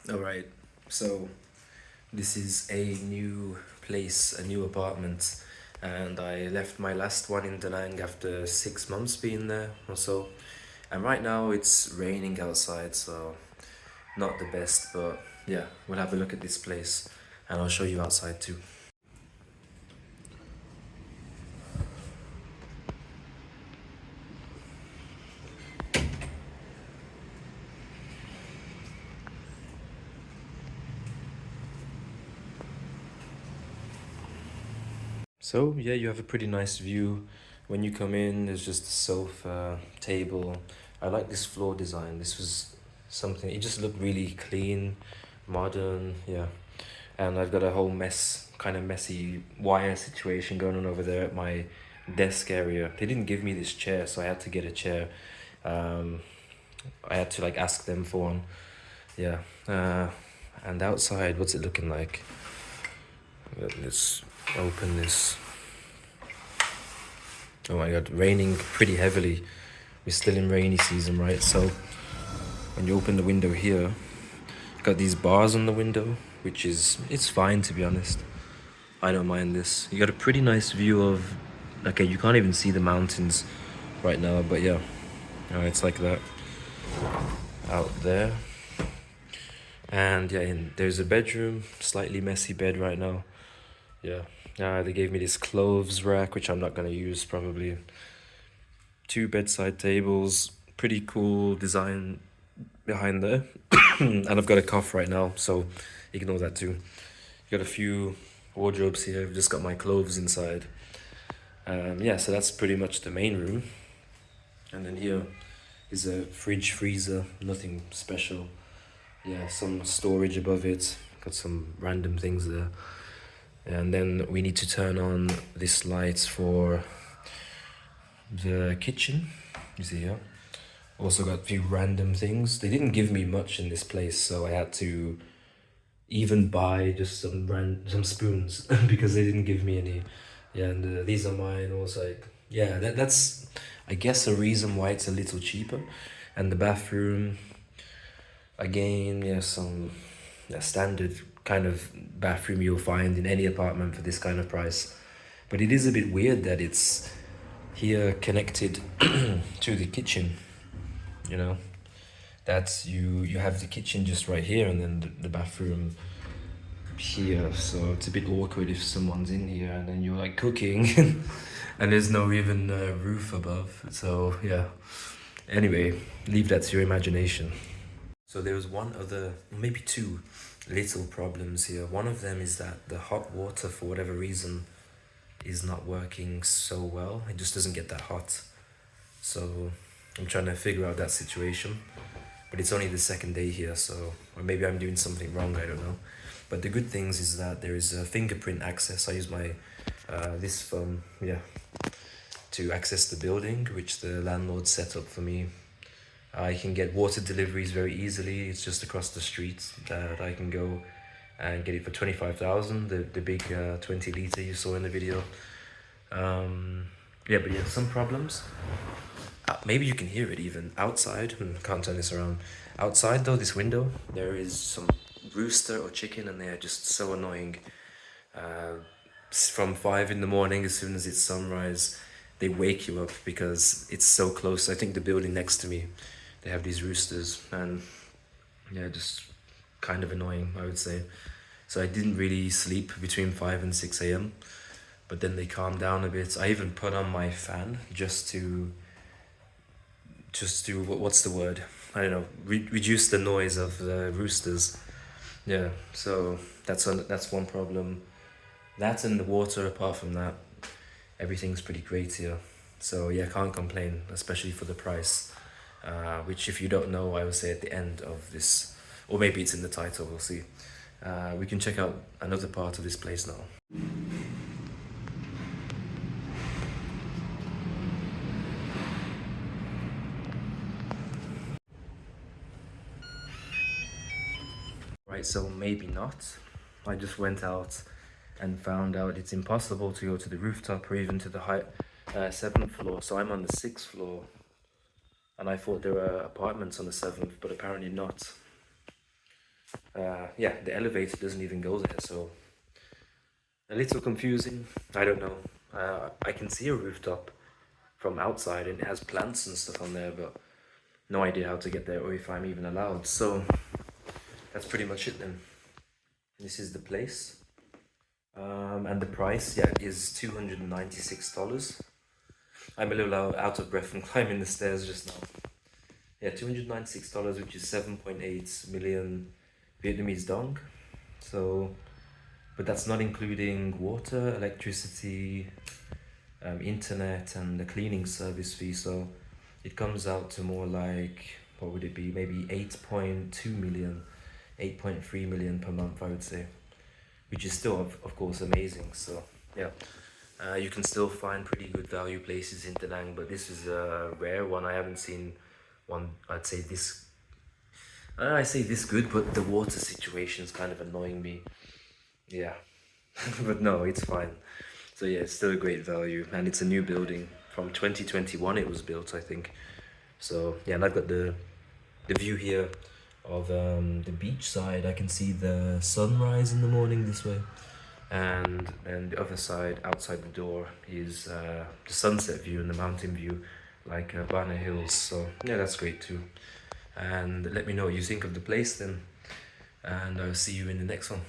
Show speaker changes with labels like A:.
A: Alright, so this is a new place, a new apartment, and I left my last one in Da Nang after 6 months being there or so. And right now it's raining outside, so not the best, but yeah, we'll have a look at this place and I'll show you outside too. So yeah, you have a pretty nice view. When you come in, there's just a sofa, table. I like this floor design. This was something, it just looked really clean, modern, yeah. And I've got a whole kind of messy wire situation going on over there at my desk area. They didn't give me this chair, so I had to get a chair. Um, I had to like ask them for one. Yeah. And outside, what's it looking like? Let's open this. Oh my god, raining pretty heavily. We're still in rainy season, right? So when you open the window here, got these bars on the window, which is, it's fine to be honest. I don't mind this. You got a pretty nice view of, okay, you can't even see the mountains right now, but yeah, it's like that out there. And yeah, there's a bedroom, slightly messy bed right now. Yeah, they gave me this clothes rack, which I'm not gonna use probably. Two bedside tables, pretty cool design behind there. And I've got a cough right now, so ignore that too. Got a few wardrobes here. I've just got my clothes inside. Yeah, so that's pretty much the main room. And then here is a fridge, freezer, nothing special. Yeah, some storage above it. Got some random things there. And then we need to turn on this light for the kitchen. You see here. Also got a few random things. They didn't give me much in this place, so I had to even buy just some spoons because they didn't give me any. Yeah, and these are mine. Also, like, yeah, that's I guess a reason why it's a little cheaper. And the bathroom, again, yeah, some standard kind of bathroom you'll find in any apartment for this kind of price. But it is a bit weird that it's here connected to the kitchen, you know. That's you have the kitchen just right here and then the bathroom here, so it's a bit awkward if someone's in here and then you're like cooking and there's no even roof above. So yeah, anyway, leave that to your imagination. So there was one other, maybe two little problems here. One of them is that the hot water, for whatever reason, is not working so well. It just doesn't get that hot. So I'm trying to figure out that situation. But it's only the second day here, so, or maybe I'm doing something wrong, I don't know. But the good things is that there is a fingerprint access. I use my this phone, yeah, to access the building, which the landlord set up for me. I can get water deliveries very easily. It's just across the street that I can go and get it for 25,000. The big 20 liter you saw in the video. Yeah, but yeah, some problems. Maybe you can hear it even outside. Can't turn this around. Outside though, this window, there is some rooster or chicken, and they are just so annoying. From 5 in the morning, as soon as it's sunrise, they wake you up because it's so close. I think the building next to me, they have these roosters, and yeah, just kind of annoying, I would say. So I didn't really sleep between 5 and 6 a.m. But then they calmed down a bit. I even put on my fan just to what's the word? I don't know. Reduce the noise of the roosters. Yeah. So that's one problem. That and the water. Apart from that, everything's pretty great here. So yeah, can't complain, especially for the price. Which, if you don't know, I will say at the end of this, or maybe it's in the title. We'll see. We can check out another part of this place now. Right, so maybe not. I just went out and found out it's impossible to go to the rooftop or even to the seventh floor. So I'm on the sixth floor, and I thought there were apartments on the seventh, but apparently not. Yeah, the elevator doesn't even go there, so a little confusing. I don't know. I can see a rooftop from outside and it has plants and stuff on there, but no idea how to get there or if I'm even allowed. So that's pretty much it then. This is the place. And the price, yeah, is $296. I'm a little out of breath from climbing the stairs just now. Yeah, $296, which is 7.8 million Vietnamese dong. So, but that's not including water, electricity, internet, and the cleaning service fee. So it comes out to more like, what would it be? Maybe 8.2 million, 8.3 million per month, I would say, which is still, of course, amazing. So, yeah. You can still find pretty good value places in Da Nang, but this is a rare one. I haven't seen one, I'd say this. I say this good, but the water situation is kind of annoying me. Yeah, but no, it's fine. So yeah, it's still a great value, and it's a new building from 2021. It was built, I think. So yeah, and I've got the view here of the beach side. I can see the sunrise in the morning this way, and then the other side outside the door is the sunset view and the mountain view, like Bana Hills. So yeah, that's great too. And let me know what you think of the place then, and I'll see you in the next one.